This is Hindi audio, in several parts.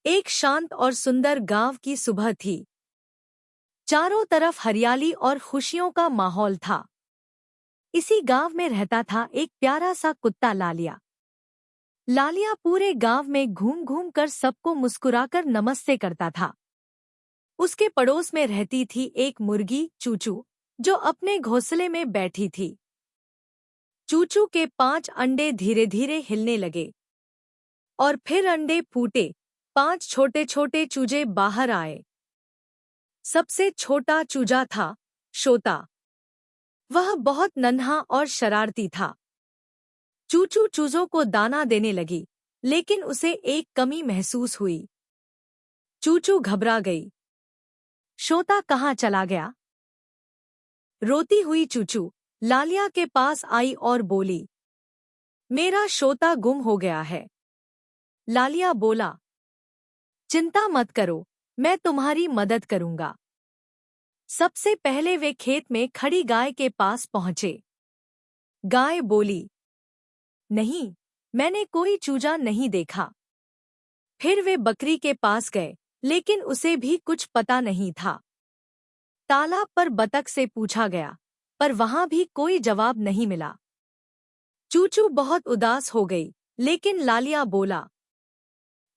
एक शांत और सुंदर गांव की सुबह थी। चारों तरफ हरियाली और खुशियों का माहौल था। इसी गांव में रहता था एक प्यारा सा कुत्ता लालिया। लालिया पूरे गांव में घूम घूम कर सबको मुस्कुराकर नमस्ते करता था। उसके पड़ोस में रहती थी एक मुर्गी चूचू, जो अपने घोंसले में बैठी थी। चूचू के 5 अंडे धीरे धीरे हिलने लगे और फिर अंडे फूटे। 5 छोटे छोटे चूजे बाहर आए। सबसे छोटा चूजा था शोता। वह बहुत नन्हा और शरारती था। चूचू चूजों को दाना देने लगी, लेकिन उसे एक कमी महसूस हुई। चूचू घबरा गई। शोता कहाँ चला गया? रोती हुई चूचू लालिया के पास आई और बोली, मेरा शोता गुम हो गया है। लालिया बोला, चिंता मत करो, मैं तुम्हारी मदद करूंगा। सबसे पहले वे खेत में खड़ी गाय के पास पहुंचे। गाय बोली, नहीं, मैंने कोई चूजा नहीं देखा। फिर वे बकरी के पास गए, लेकिन उसे भी कुछ पता नहीं था। तालाब पर बतख से पूछा गया, पर वहां भी कोई जवाब नहीं मिला। चूचू बहुत उदास हो गई, लेकिन लालिया बोला,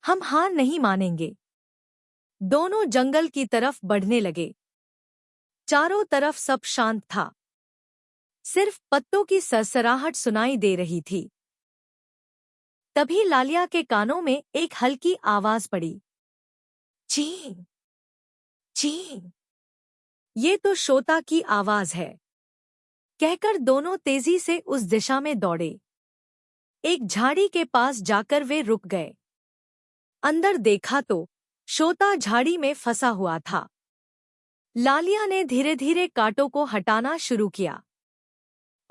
हम हार नहीं मानेंगे। दोनों जंगल की तरफ बढ़ने लगे। चारों तरफ सब शांत था। सिर्फ पत्तों की सरसराहट सुनाई दे रही थी। तभी लालिया के कानों में एक हल्की आवाज पड़ी, ची ची। ये तो शोता की आवाज है, कहकर दोनों तेजी से उस दिशा में दौड़े। एक झाड़ी के पास जाकर वे रुक गए। अंदर देखा तो शोता झाड़ी में फंसा हुआ था। लालिया ने धीरे धीरे कांटों को हटाना शुरू किया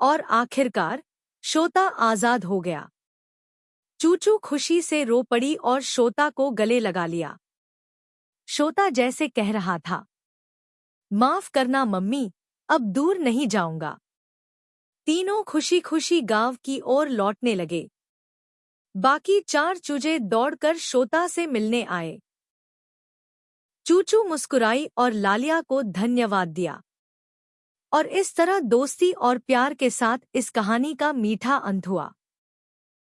और आखिरकार शोता आजाद हो गया। चूचू खुशी से रो पड़ी और शोता को गले लगा लिया। शोता जैसे कह रहा था, माफ करना मम्मी, अब दूर नहीं जाऊंगा। तीनों खुशी खुशी गांव की ओर लौटने लगे। बाकी 4 चूजे दौड़कर शोता से मिलने आए। चूचू मुस्कुराई और लालिया को धन्यवाद दिया। और इस तरह दोस्ती और प्यार के साथ इस कहानी का मीठा अंत हुआ।